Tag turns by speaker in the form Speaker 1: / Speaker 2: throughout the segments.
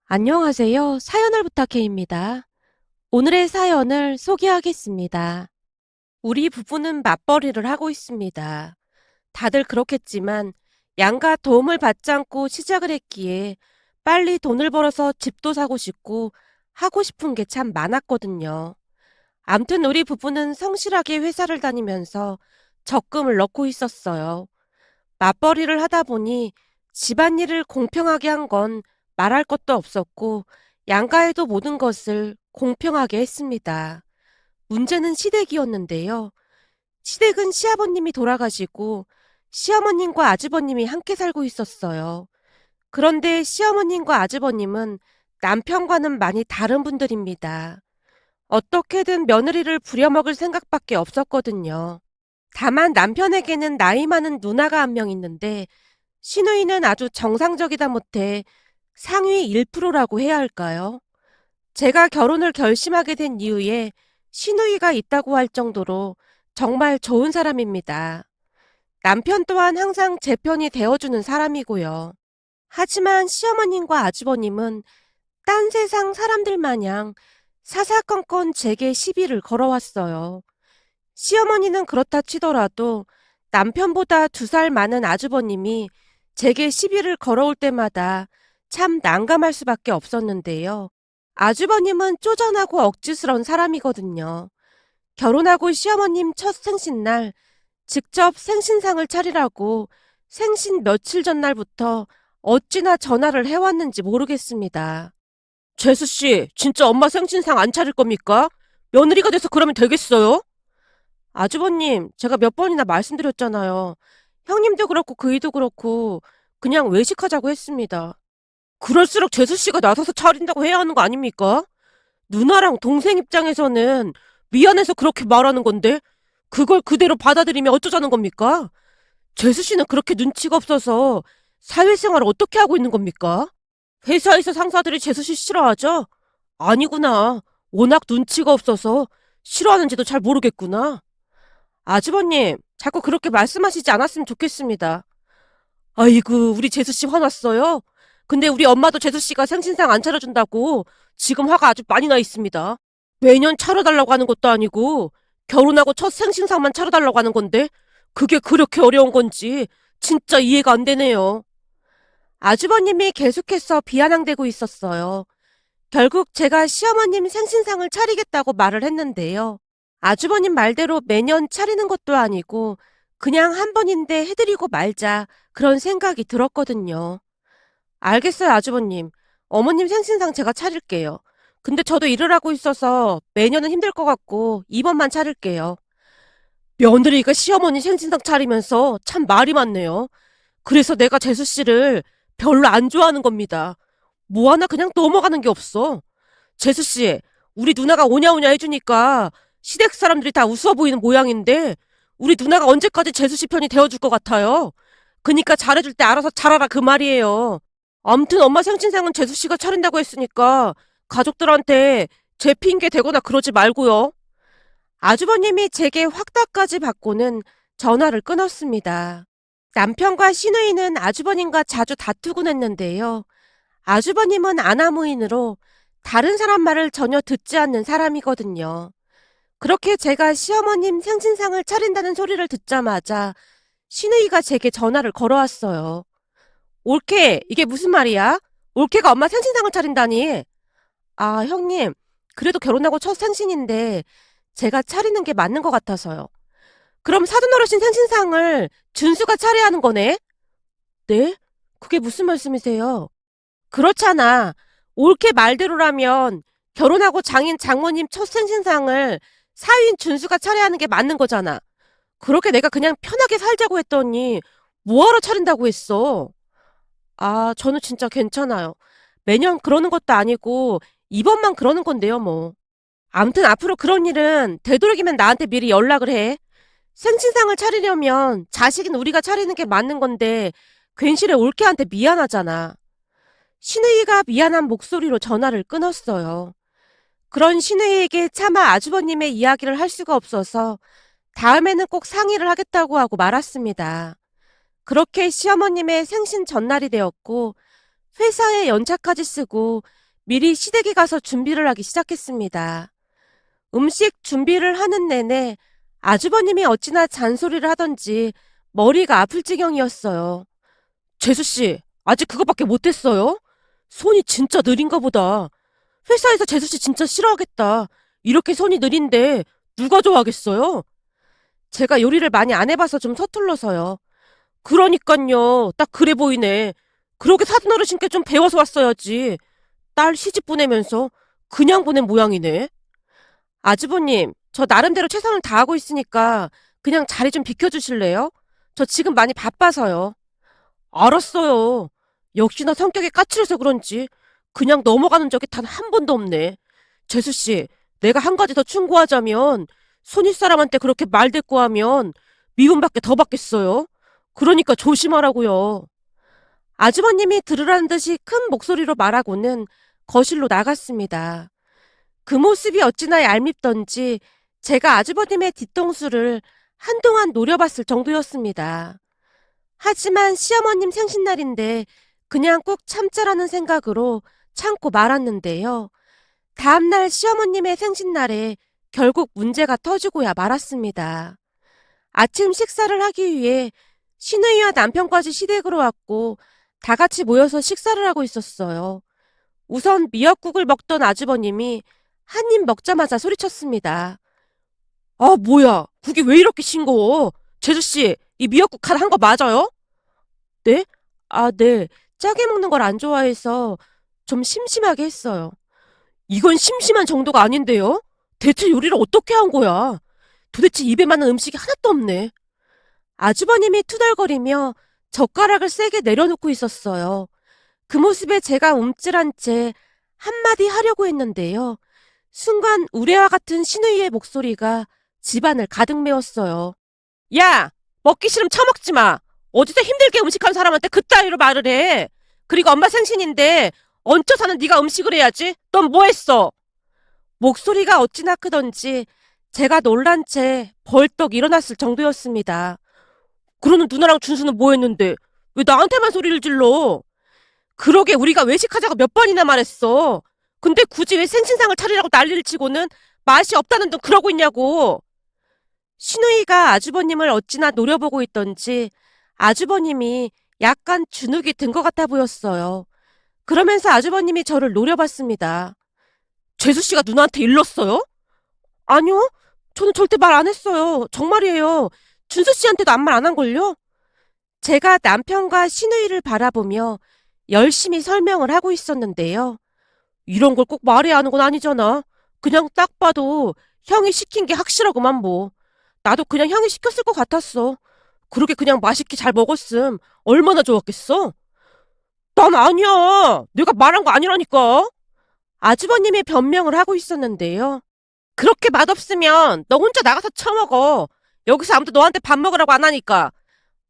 Speaker 1: 안녕하세요. 사연을 부탁해입니다. 오늘의 사연을 소개하겠습니다. 우리 부부는 맞벌이를 하고 있습니다. 다들 그렇겠지만 양가 도움을 받지 않고 시작을 했기에 빨리 돈을 벌어서 집도 사고 싶고 하고 싶은 게 참 많았거든요. 암튼 우리 부부는 성실하게 회사를 다니면서 적금을 넣고 있었어요. 맞벌이를 하다 보니 집안일을 공평하게 한 건 말할 것도 없었고 양가에도 모든 것을 공평하게 했습니다. 문제는 시댁이었는데요. 시댁은 시아버님이 돌아가시고 시어머님과 아주버님이 함께 살고 있었어요. 그런데 시어머님과 아주버님은 남편과는 많이 다른 분들입니다. 어떻게든 며느리를 부려먹을 생각밖에 없었거든요. 다만 남편에게는 나이 많은 누나가 한 명 있는데 시누이는 아주 정상적이다 못해 상위 1%라고 해야 할까요? 제가 결혼을 결심하게 된 이후에 시누이가 있다고 할 정도로 정말 좋은 사람입니다. 남편 또한 항상 제 편이 되어주는 사람이고요. 하지만 시어머님과 아주버님은 딴 세상 사람들 마냥 사사건건 제게 시비를 걸어왔어요. 시어머니는 그렇다 치더라도 남편보다 2살 많은 아주버님이 제게 시비를 걸어올 때마다 참 난감할 수밖에 없었는데요. 아주버님은 쪼잔하고 억지스러운 사람이거든요. 결혼하고 시어머님 첫 생신날 직접 생신상을 차리라고 생신 며칠 전날부터 어찌나 전화를 해왔는지 모르겠습니다. 재수씨, 진짜 엄마 생신상 안 차릴 겁니까? 며느리가 돼서 그러면 되겠어요? 아주버님, 제가 몇 번이나 말씀드렸잖아요. 형님도 그렇고 그이도 그렇고 그냥 외식하자고 했습니다. 그럴수록 재수씨가 나서서 차린다고 해야 하는 거 아닙니까? 누나랑 동생 입장에서는 미안해서 그렇게 말하는 건데 그걸 그대로 받아들이면 어쩌자는 겁니까? 재수씨는 그렇게 눈치가 없어서 사회생활을 어떻게 하고 있는 겁니까? 회사에서 상사들이 재수씨 싫어하죠? 아니구나. 워낙 눈치가 없어서 싫어하는지도 잘 모르겠구나. 아주버님, 자꾸 그렇게 말씀하시지 않았으면 좋겠습니다. 아이고, 우리 재수씨 화났어요? 근데 우리 엄마도 재수씨가 생신상 안 차려준다고 지금 화가 아주 많이 나 있습니다. 매년 차려달라고 하는 것도 아니고 결혼하고 첫 생신상만 차려달라고 하는 건데 그게 그렇게 어려운 건지 진짜 이해가 안 되네요. 아주버님이 계속해서 비아냥대고 있었어요. 결국 제가 시어머님 생신상을 차리겠다고 말을 했는데요. 아주버님 말대로 매년 차리는 것도 아니고 그냥 한 번인데 해드리고 말자 그런 생각이 들었거든요. 알겠어요, 아주버님. 어머님 생신상 제가 차릴게요. 근데 저도 일을 하고 있어서 매년은 힘들 것 같고 이번만 차릴게요. 며느리가 시어머니 생신상 차리면서 참 말이 많네요. 그래서 내가 재수 씨를 별로 안 좋아하는 겁니다. 뭐 하나 그냥 넘어가는 게 없어. 재수 씨, 우리 누나가 오냐오냐 해주니까 시댁 사람들이 다 우스워 보이는 모양인데 우리 누나가 언제까지 재수 씨 편이 되어줄 것 같아요. 그니까 잘해줄 때 알아서 잘하라 그 말이에요. 암튼 엄마 생신상은 재수 씨가 차린다고 했으니까 가족들한테 제 핑계 대거나 그러지 말고요. 아주버님이 제게 확답까지 받고는 전화를 끊었습니다. 남편과 시누이는 아주버님과 자주 다투곤 했는데요. 아주버님은 아나무인으로 다른 사람 말을 전혀 듣지 않는 사람이거든요. 그렇게 제가 시어머님 생신상을 차린다는 소리를 듣자마자 시누이가 제게 전화를 걸어왔어요. 올케, 이게 무슨 말이야? 올케가 엄마 생신상을 차린다니. 아, 형님, 그래도 결혼하고 첫 생신인데 제가 차리는 게 맞는 것 같아서요. 그럼 사돈어르신 생신상을 준수가 차려야 하는 거네? 네? 그게 무슨 말씀이세요? 그렇잖아. 올케 말대로라면 결혼하고 장인 장모님 첫 생신상을 사위인 준수가 차려야 하는 게 맞는 거잖아. 그렇게 내가 그냥 편하게 살자고 했더니 뭐하러 차린다고 했어? 아, 저는 진짜 괜찮아요. 매년 그러는 것도 아니고 이번만 그러는 건데요, 뭐. 암튼 앞으로 그런 일은 되도록이면 나한테 미리 연락을 해. 생신상을 차리려면 자식인 우리가 차리는 게 맞는 건데 괜시레 올케한테 미안하잖아. 신우이가 미안한 목소리로 전화를 끊었어요. 그런 신우이에게 차마 아주버님의 이야기를 할 수가 없어서 다음에는 꼭 상의를 하겠다고 하고 말았습니다. 그렇게 시어머님의 생신 전날이 되었고 회사에 연차까지 쓰고 미리 시댁에 가서 준비를 하기 시작했습니다. 음식 준비를 하는 내내 아주버님이 어찌나 잔소리를 하던지 머리가 아플 지경이었어요. 재수씨, 아직 그거밖에 못했어요? 손이 진짜 느린가 보다. 회사에서 재수씨 진짜 싫어하겠다. 이렇게 손이 느린데 누가 좋아하겠어요? 제가 요리를 많이 안 해봐서 좀 서툴러서요. 그러니깐요. 딱 그래 보이네. 그러게 사돈 어르신께 좀 배워서 왔어야지. 딸 시집 보내면서 그냥 보낸 모양이네. 아주버님, 저 나름대로 최선을 다하고 있으니까 그냥 자리 좀 비켜주실래요? 저 지금 많이 바빠서요. 알았어요. 역시나 성격이 까칠해서 그런지 그냥 넘어가는 적이 단 한 번도 없네. 재수씨, 내가 한 가지 더 충고하자면 손윗사람한테 그렇게 말대꾸하면 미움받게 더 받겠어요. 그러니까 조심하라고요. 아주버님이 들으라는 듯이 큰 목소리로 말하고는 거실로 나갔습니다. 그 모습이 어찌나 얄밉던지 제가 아주버님의 뒤통수를 한동안 노려봤을 정도였습니다. 하지만 시어머님 생신날인데 그냥 꼭 참자라는 생각으로 참고 말았는데요. 다음날 시어머님의 생신날에 결국 문제가 터지고야 말았습니다. 아침 식사를 하기 위해 시누이와 남편까지 시댁으로 왔고 다 같이 모여서 식사를 하고 있었어요. 우선 미역국을 먹던 아주버님이 한 입 먹자마자 소리쳤습니다. 아, 뭐야. 국이 왜 이렇게 싱거워? 재수씨, 이 미역국 간 한 거 맞아요? 네? 아, 네. 짜게 먹는 걸 안 좋아해서 좀 심심하게 했어요. 이건 심심한 정도가 아닌데요? 대체 요리를 어떻게 한 거야? 도대체 입에 맞는 음식이 하나도 없네. 아주버님이 투덜거리며 젓가락을 세게 내려놓고 있었어요. 그 모습에 제가 움찔한 채 한마디 하려고 했는데요. 순간 우레와 같은 시누이의 목소리가 집안을 가득 메웠어요. 야! 먹기 싫으면 처먹지 마! 어디서 힘들게 음식한 사람한테 그따위로 말을 해! 그리고 엄마 생신인데 얹혀서는 네가 음식을 해야지. 넌 뭐 했어? 목소리가 어찌나 크던지 제가 놀란 채 벌떡 일어났을 정도였습니다. 그러는 누나랑 준수는 뭐 했는데 왜 나한테만 소리를 질러? 그러게 우리가 외식하자고 몇 번이나 말했어. 근데 굳이 왜 생신상을 차리라고 난리를 치고는 맛이 없다는 둥 그러고 있냐고. 신우이가 아주버님을 어찌나 노려보고 있던지 아주버님이 약간 주눅이 든 것 같아 보였어요. 그러면서 아주버님이 저를 노려봤습니다. 재수씨가 누나한테 일렀어요? 아니요. 저는 절대 말 안 했어요. 정말이에요. 준수씨한테도 아무 말 안 한걸요? 제가 남편과 신우이를 바라보며 열심히 설명을 하고 있었는데요. 이런 걸 꼭 말해야 하는 건 아니잖아. 그냥 딱 봐도 형이 시킨 게 확실하구만 뭐. 나도 그냥 형이 시켰을 것 같았어. 그렇게 그냥 맛있게 잘 먹었음. 얼마나 좋았겠어? 난 아니야. 내가 말한 거 아니라니까. 아주버님이 변명을 하고 있었는데요. 그렇게 맛없으면 너 혼자 나가서 처먹어. 여기서 아무도 너한테 밥 먹으라고 안 하니까.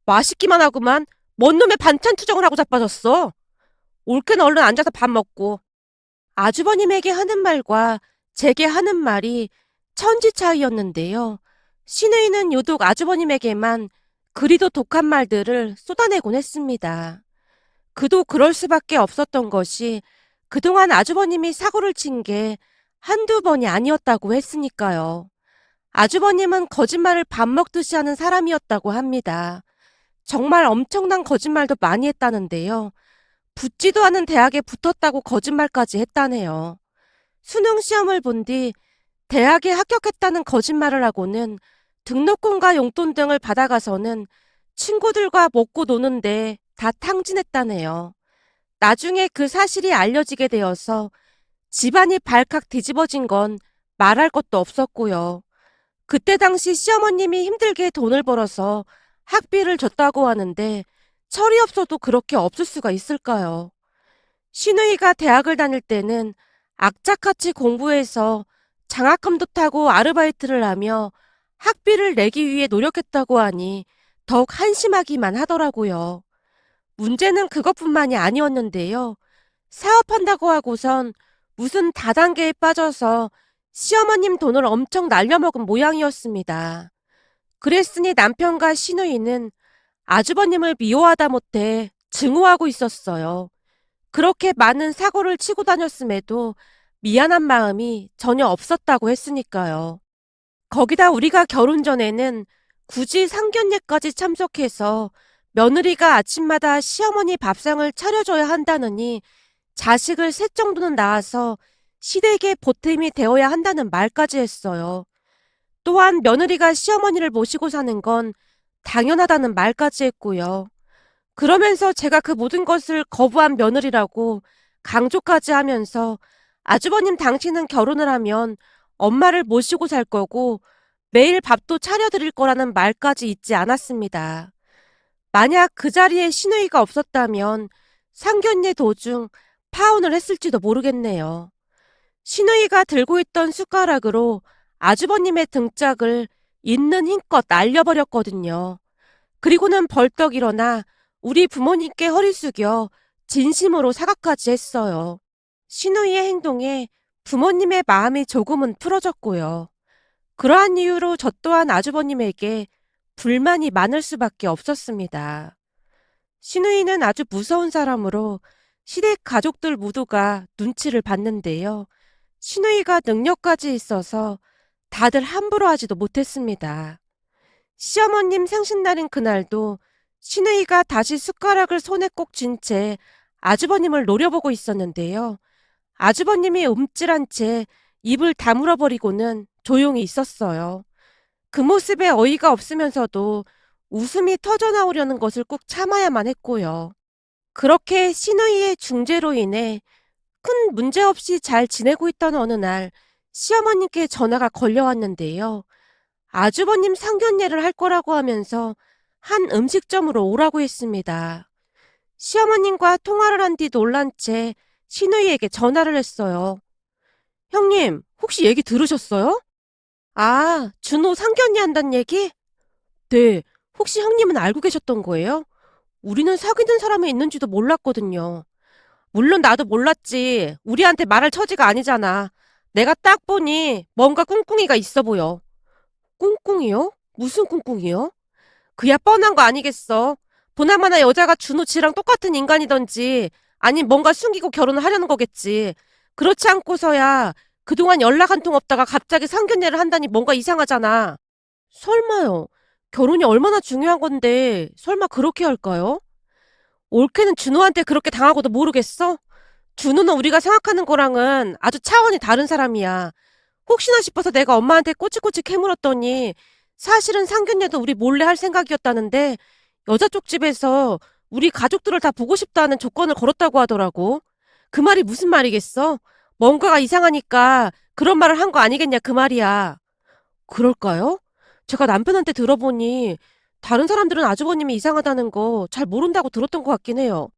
Speaker 1: 맛있기만 하구만. 뭔 놈의 반찬 투정을 하고 자빠졌어. 올케는 얼른 앉아서 밥 먹고. 아주버님에게 하는 말과 제게 하는 말이 천지 차이였는데요. 시누이는 유독 아주버님에게만 그리도 독한 말들을 쏟아내곤 했습니다. 그도 그럴 수밖에 없었던 것이 그동안 아주버님이 사고를 친 게 한두 번이 아니었다고 했으니까요. 아주버님은 거짓말을 밥 먹듯이 하는 사람이었다고 합니다. 정말 엄청난 거짓말도 많이 했다는데요. 붙지도 않은 대학에 붙었다고 거짓말까지 했다네요. 수능 시험을 본 뒤 대학에 합격했다는 거짓말을 하고는 등록금과 용돈 등을 받아가서는 친구들과 먹고 노는데 다 탕진했다네요. 나중에 그 사실이 알려지게 되어서 집안이 발칵 뒤집어진 건 말할 것도 없었고요. 그때 당시 시어머님이 힘들게 돈을 벌어서 학비를 줬다고 하는데 철이 없어도 그렇게 없을 수가 있을까요? 시누이가 대학을 다닐 때는 악착같이 공부해서 장학금도 타고 아르바이트를 하며 학비를 내기 위해 노력했다고 하니 더욱 한심하기만 하더라고요. 문제는 그것뿐만이 아니었는데요. 사업한다고 하고선 무슨 다단계에 빠져서 시어머님 돈을 엄청 날려먹은 모양이었습니다. 그랬으니 남편과 시누이는 아주버님을 미워하다 못해 증오하고 있었어요. 그렇게 많은 사고를 치고 다녔음에도 미안한 마음이 전혀 없었다고 했으니까요. 거기다 우리가 결혼 전에는 굳이 상견례까지 참석해서 며느리가 아침마다 시어머니 밥상을 차려줘야 한다느니 자식을 셋 정도는 낳아서 시댁의 보탬이 되어야 한다는 말까지 했어요. 또한 며느리가 시어머니를 모시고 사는 건 당연하다는 말까지 했고요. 그러면서 제가 그 모든 것을 거부한 며느리라고 강조까지 하면서 아주버님 당신은 결혼을 하면 엄마를 모시고 살 거고 매일 밥도 차려드릴 거라는 말까지 잊지 않았습니다. 만약 그 자리에 시누이가 없었다면 상견례 도중 파혼을 했을지도 모르겠네요. 시누이가 들고 있던 숟가락으로 아주버님의 등짝을 있는 힘껏 날려버렸거든요. 그리고는 벌떡 일어나 우리 부모님께 허리 숙여 진심으로 사과까지 했어요. 시누이의 행동에 부모님의 마음이 조금은 풀어졌고요. 그러한 이유로 저 또한 아주버님에게 불만이 많을 수밖에 없었습니다. 시누이는 아주 무서운 사람으로 시댁 가족들 모두가 눈치를 봤는데요. 시누이가 능력까지 있어서 다들 함부로 하지도 못했습니다. 시어머님 생신날인 그날도 시누이가 다시 숟가락을 손에 꼭 쥔 채 아주버님을 노려보고 있었는데요. 아주버님이 움찔한 채 입을 다물어버리고는 조용히 있었어요. 그 모습에 어이가 없으면서도 웃음이 터져나오려는 것을 꼭 참아야만 했고요. 그렇게 시누이의 중재로 인해 큰 문제 없이 잘 지내고 있던 어느 날 시어머님께 전화가 걸려왔는데요. 아주버님 상견례를 할 거라고 하면서 한 음식점으로 오라고 했습니다. 시어머님과 통화를 한 뒤 놀란 채 시누이에게 전화를 했어요. 형님, 혹시 얘기 들으셨어요? 아, 준호 상견례 한다는 얘기? 네, 혹시 형님은 알고 계셨던 거예요? 우리는 사귀는 사람이 있는지도 몰랐거든요. 물론 나도 몰랐지. 우리한테 말할 처지가 아니잖아. 내가 딱 보니 뭔가 꿍꿍이가 있어 보여. 꿍꿍이요? 무슨 꿍꿍이요? 그야 뻔한 거 아니겠어. 보나마나 여자가 준호 지랑 똑같은 인간이던지 아님 뭔가 숨기고 결혼을 하려는 거겠지. 그렇지 않고서야 그동안 연락 한 통 없다가 갑자기 상견례를 한다니 뭔가 이상하잖아. 설마요. 결혼이 얼마나 중요한 건데 설마 그렇게 할까요? 올케는 준호한테 그렇게 당하고도 모르겠어? 준호는 우리가 생각하는 거랑은 아주 차원이 다른 사람이야. 혹시나 싶어서 내가 엄마한테 꼬치꼬치 캐물었더니 사실은 상견례도 우리 몰래 할 생각이었다는데 여자 쪽 집에서 우리 가족들을 다 보고 싶다는 조건을 걸었다고 하더라고. 그 말이 무슨 말이겠어? 뭔가가 이상하니까 그런 말을 한 거 아니겠냐 그 말이야. 그럴까요? 제가 남편한테 들어보니 다른 사람들은 아주버님이 이상하다는 거 잘 모른다고 들었던 것 같긴 해요.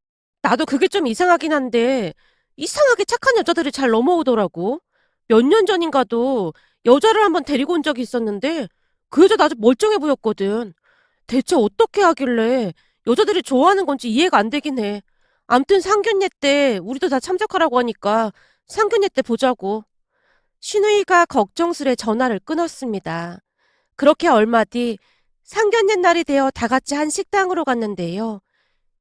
Speaker 1: 나도 그게 좀 이상하긴 한데 이상하게 착한 여자들이 잘 넘어오더라고. 몇 년 전인가도 여자를 한번 데리고 온 적이 있었는데 그 여자도 아주 멀쩡해 보였거든. 대체 어떻게 하길래 여자들이 좋아하는 건지 이해가 안 되긴 해. 암튼 상견례 때 우리도 다 참석하라고 하니까 상견례 때 보자고. 신우이가 걱정스레 전화를 끊었습니다. 그렇게 얼마 뒤 상견례 날이 되어 다 같이 한 식당으로 갔는데요.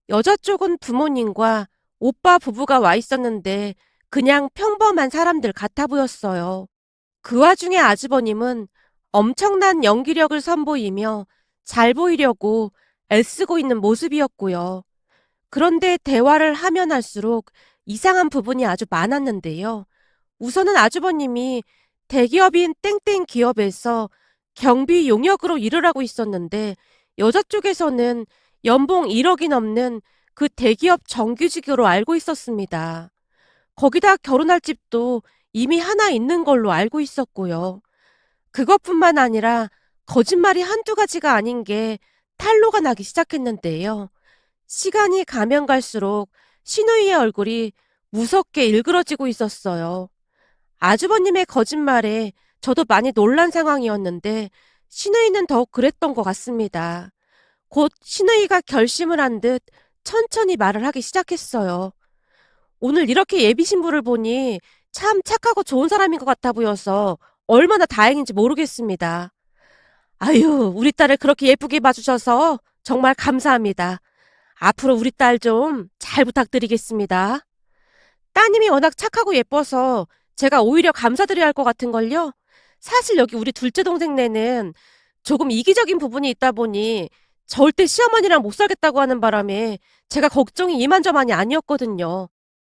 Speaker 1: 여자 쪽은 부모님과 오빠 부부가 와 있었는데 그냥 평범한 사람들 같아 보였어요. 그 와중에 아주버님은 엄청난 연기력을 선보이며 잘 보이려고 애쓰고 있는 모습이었고요. 그런데 대화를 하면 할수록 이상한 부분이 아주 많았는데요. 우선은 아주버님이 대기업인 땡땡 기업에서 경비 용역으로 일을 하고 있었는데 여자 쪽에서는 연봉 1억이 넘는 그 대기업 정규직으로 알고 있었습니다. 거기다 결혼할 집도 이미 하나 있는 걸로 알고 있었고요. 그것뿐만 아니라 거짓말이 한두 가지가 아닌 게 탄로가 나기 시작했는데요. 시간이 가면 갈수록 신우이의 얼굴이 무섭게 일그러지고 있었어요. 아주버님의 거짓말에 저도 많이 놀란 상황이었는데 신우이는 더욱 그랬던 것 같습니다. 곧 신우이가 결심을 한 듯 천천히 말을 하기 시작했어요. 오늘 이렇게 예비 신부를 보니 참 착하고 좋은 사람인 것 같아 보여서 얼마나 다행인지 모르겠습니다. 아유, 우리 딸을 그렇게 예쁘게 봐주셔서 정말 감사합니다. 앞으로 우리 딸 좀 잘 부탁드리겠습니다. 따님이 워낙 착하고 예뻐서 제가 오히려 감사드려야 할 것 같은걸요. 사실 여기 우리 둘째 동생네는 조금 이기적인 부분이 있다 보니 절대 시어머니랑 못 살겠다고 하는 바람에 제가 걱정이 이만저만이 아니었거든요.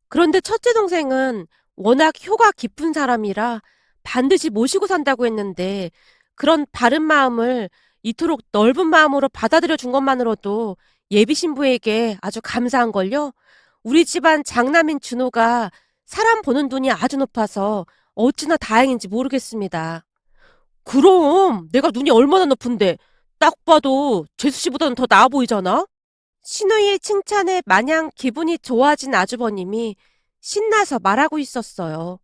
Speaker 1: 그런데 첫째 동생은 워낙 효가 깊은 사람이라 반드시 모시고 산다고 했는데 그런 바른 마음을 이토록 넓은 마음으로 받아들여 준 것만으로도 예비 신부에게 아주 감사한걸요. 우리 집안 장남인 준호가 사람 보는 눈이 아주 높아서 어찌나 다행인지 모르겠습니다. 그럼 내가 눈이 얼마나 높은데 딱 봐도 재수 씨보다는 더 나아 보이잖아? 신우이의 칭찬에 마냥 기분이 좋아진 아주버님이 신나서 말하고 있었어요.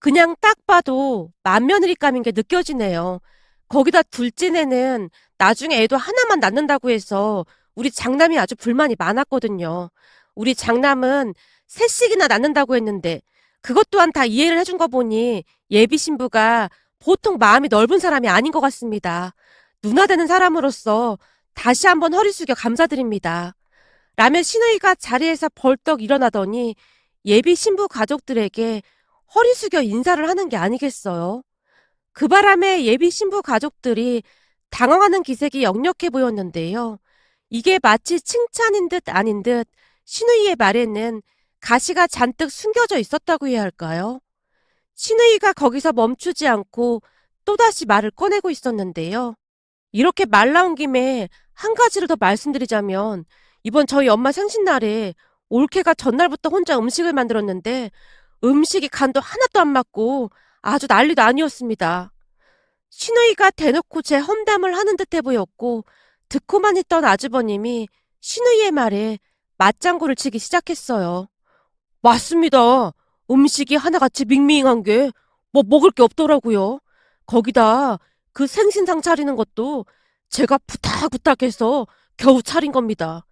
Speaker 1: 그냥 딱 봐도 맏며느리감인 게 느껴지네요. 거기다 둘째네는 나중에 애도 하나만 낳는다고 해서 우리 장남이 아주 불만이 많았거든요. 우리 장남은 셋씩이나 낳는다고 했는데 그것 또한 다 이해를 해준 거 보니 예비 신부가 보통 마음이 넓은 사람이 아닌 것 같습니다. 누나 되는 사람으로서 다시 한번 허리 숙여 감사드립니다. 라며 신우이가 자리에서 벌떡 일어나더니 예비 신부 가족들에게 허리 숙여 인사를 하는 게 아니겠어요? 그 바람에 예비 신부 가족들이 당황하는 기색이 역력해 보였는데요. 이게 마치 칭찬인 듯 아닌 듯 신우이의 말에는 가시가 잔뜩 숨겨져 있었다고 해야 할까요? 신우이가 거기서 멈추지 않고 또다시 말을 꺼내고 있었는데요. 이렇게 말 나온 김에 한 가지를 더 말씀드리자면 이번 저희 엄마 생신날에 올케가 전날부터 혼자 음식을 만들었는데 음식이 간도 하나도 안 맞고 아주 난리도 아니었습니다. 신우이가 대놓고 제 험담을 하는 듯해 보였고 듣고만 있던 아주버님이 신우이의 말에 맞장구를 치기 시작했어요. 맞습니다. 음식이 하나같이 밍밍한 게 뭐 먹을 게 없더라고요. 거기다 그 생신상 차리는 것도 제가 부탁부탁해서 겨우 차린 겁니다.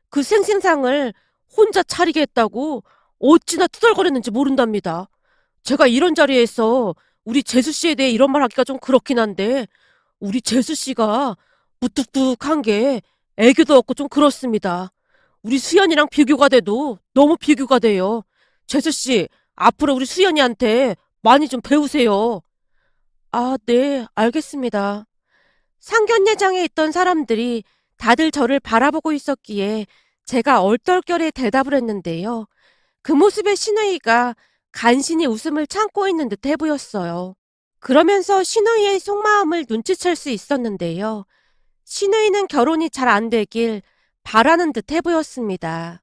Speaker 1: 그 생신상을 혼자 차리게 했다고 어찌나 투덜거렸는지 모른답니다. 제가 이런 자리에서 우리 재수 씨에 대해 이런 말 하기가 좀 그렇긴 한데 우리 재수 씨가 무뚝뚝한 게 애교도 없고 좀 그렇습니다. 우리 수연이랑 비교가 돼도 너무 비교가 돼요. 재수 씨, 앞으로 우리 수연이한테 많이 좀 배우세요. 아, 네, 알겠습니다. 상견례장에 있던 사람들이 다들 저를 바라보고 있었기에 제가 얼떨결에 대답을 했는데요. 그 모습에 신우이가 간신히 웃음을 참고 있는 듯해 보였어요. 그러면서 신우이의 속마음을 눈치챌 수 있었는데요. 신우이는 결혼이 잘 안 되길 바라는 듯해 보였습니다.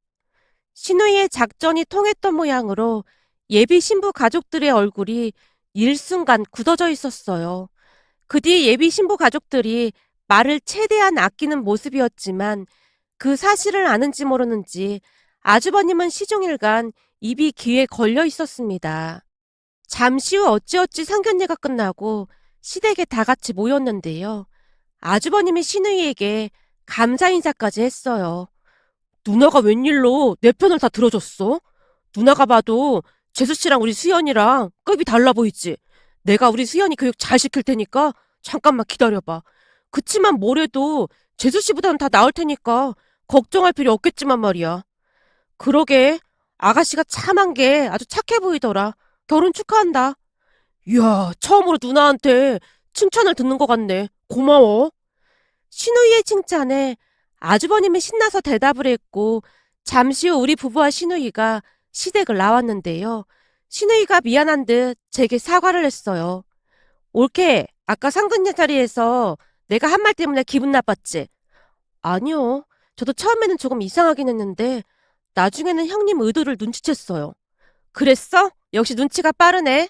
Speaker 1: 신우이의 작전이 통했던 모양으로 예비 신부 가족들의 얼굴이 일순간 굳어져 있었어요. 그 뒤 예비 신부 가족들이 말을 최대한 아끼는 모습이었지만 그 사실을 아는지 모르는지 아주버님은 시종일관 입이 귀에 걸려 있었습니다. 잠시 후 어찌어찌 상견례가 끝나고 시댁에 다 같이 모였는데요. 아주버님이 신우이에게 감사 인사까지 했어요. 누나가 웬일로 내 편을 다 들어줬어? 누나가 봐도 재수 씨랑 우리 수연이랑 급이 달라 보이지? 내가 우리 수연이 교육 잘 시킬 테니까 잠깐만 기다려봐. 그치만 뭐래도 재수 씨보다는 다 나을 테니까 걱정할 필요 없겠지만 말이야. 그러게 아가씨가 참한 게 아주 착해 보이더라. 결혼 축하한다. 이야, 처음으로 누나한테 칭찬을 듣는 것 같네. 고마워. 신우이의 칭찬에 아주버님이 신나서 대답을 했고 잠시 후 우리 부부와 신우이가 시댁을 나왔는데요. 신우이가 미안한 듯 제게 사과를 했어요. 올케, 아까 상근녀 자리에서 내가 한 말 때문에 기분 나빴지? 아니요. 저도 처음에는 조금 이상하긴 했는데 나중에는 형님 의도를 눈치챘어요. 그랬어? 역시 눈치가 빠르네.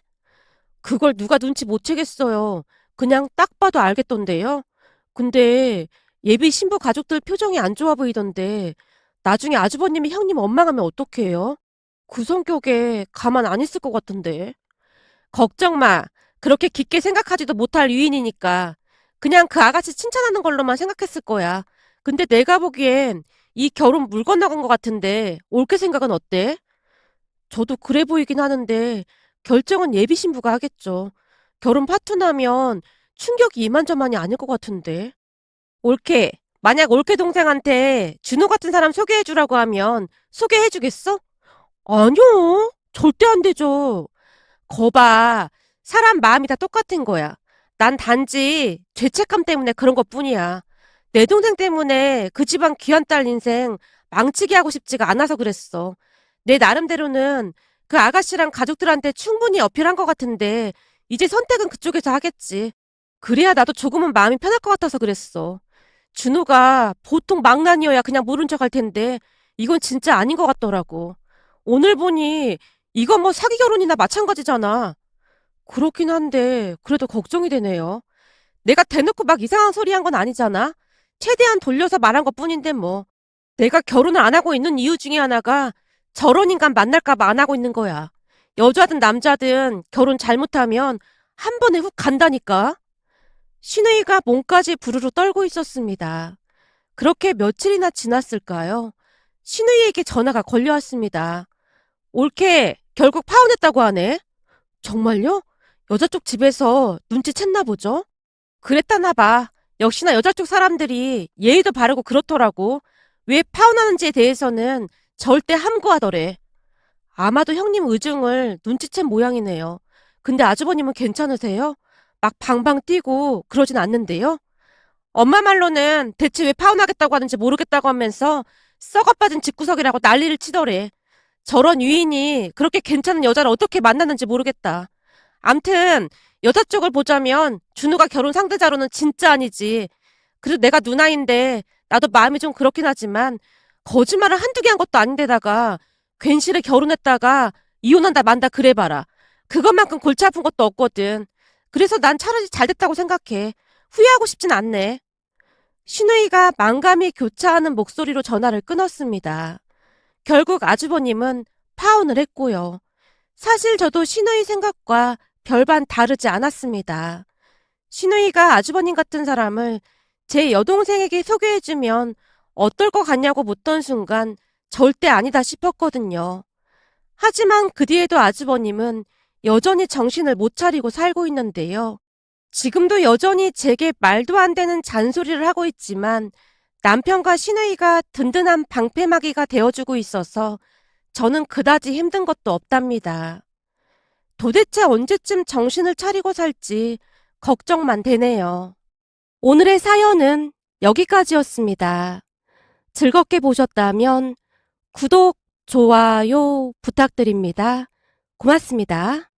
Speaker 1: 그걸 누가 눈치 못 채겠어요. 그냥 딱 봐도 알겠던데요. 근데 예비 신부 가족들 표정이 안 좋아 보이던데 나중에 아주버님이 형님 원망하면 어떡해요? 그 성격에 가만 안 있을 것 같은데. 걱정 마. 그렇게 깊게 생각하지도 못할 유인이니까. 그냥 그 아가씨 칭찬하는 걸로만 생각했을 거야. 근데 내가 보기엔 이 결혼 물 건너간 것 같은데 올케 생각은 어때? 저도 그래 보이긴 하는데 결정은 예비 신부가 하겠죠. 결혼 파토나면 충격이 이만저만이 아닐 것 같은데. 올케, 만약 올케 동생한테 준호 같은 사람 소개해주라고 하면 소개해주겠어? 아니요. 절대 안 되죠. 거봐. 사람 마음이 다 똑같은 거야. 난 단지 죄책감 때문에 그런 것뿐이야. 내 동생 때문에 그 집안 귀한 딸 인생 망치게 하고 싶지가 않아서 그랬어. 내 나름대로는 그 아가씨랑 가족들한테 충분히 어필한 것 같은데 이제 선택은 그쪽에서 하겠지. 그래야 나도 조금은 마음이 편할 것 같아서 그랬어. 준호가 보통 망나니여야 그냥 모른 척 할 텐데 이건 진짜 아닌 것 같더라고. 오늘 보니 이건 뭐 사기 결혼이나 마찬가지잖아. 그렇긴 한데 그래도 걱정이 되네요. 내가 대놓고 막 이상한 소리 한 건 아니잖아. 최대한 돌려서 말한 것뿐인데 뭐. 내가 결혼을 안 하고 있는 이유 중에 하나가 저런 인간 만날까 봐 안 하고 있는 거야. 여자든 남자든 결혼 잘못하면 한 번에 훅 간다니까. 신우이가 몸까지 부르르 떨고 있었습니다. 그렇게 며칠이나 지났을까요? 신우이에게 전화가 걸려왔습니다. 올케 결국 파혼했다고 하네. 정말요? 여자 쪽 집에서 눈치챘나 보죠? 그랬다나 봐. 역시나 여자 쪽 사람들이 예의도 바르고 그렇더라고. 왜 파혼하는지에 대해서는 절대 함구하더래. 아마도 형님 의중을 눈치챈 모양이네요. 근데 아주버님은 괜찮으세요? 막 방방 뛰고 그러진 않는데요? 엄마 말로는 대체 왜 파혼하겠다고 하는지 모르겠다고 하면서 썩어빠진 집구석이라고 난리를 치더래. 저런 유인이 그렇게 괜찮은 여자를 어떻게 만났는지 모르겠다. 암튼 여자 쪽을 보자면 준우가 결혼 상대자로는 진짜 아니지. 그래도 내가 누나인데 나도 마음이 좀 그렇긴 하지만 거짓말을 한두 개 한 것도 아닌데다가 괜시레 결혼했다가 이혼한다 만다 그래봐라. 그것만큼 골치 아픈 것도 없거든. 그래서 난 차라리 잘 됐다고 생각해. 후회하고 싶진 않네. 신우이가 만감이 교차하는 목소리로 전화를 끊었습니다. 결국 아주버님은 파혼을 했고요. 사실 저도 신우이 생각과 별반 다르지 않았습니다. 신우이가 아주버님 같은 사람을 제 여동생에게 소개해주면 어떨 것 같냐고 묻던 순간 절대 아니다 싶었거든요. 하지만 그 뒤에도 아주버님은 여전히 정신을 못 차리고 살고 있는데요. 지금도 여전히 제게 말도 안 되는 잔소리를 하고 있지만 남편과 신우이가 든든한 방패막이가 되어주고 있어서 저는 그다지 힘든 것도 없답니다. 도대체 언제쯤 정신을 차리고 살지 걱정만 되네요. 오늘의 사연은 여기까지였습니다. 즐겁게 보셨다면 구독, 좋아요 부탁드립니다. 고맙습니다.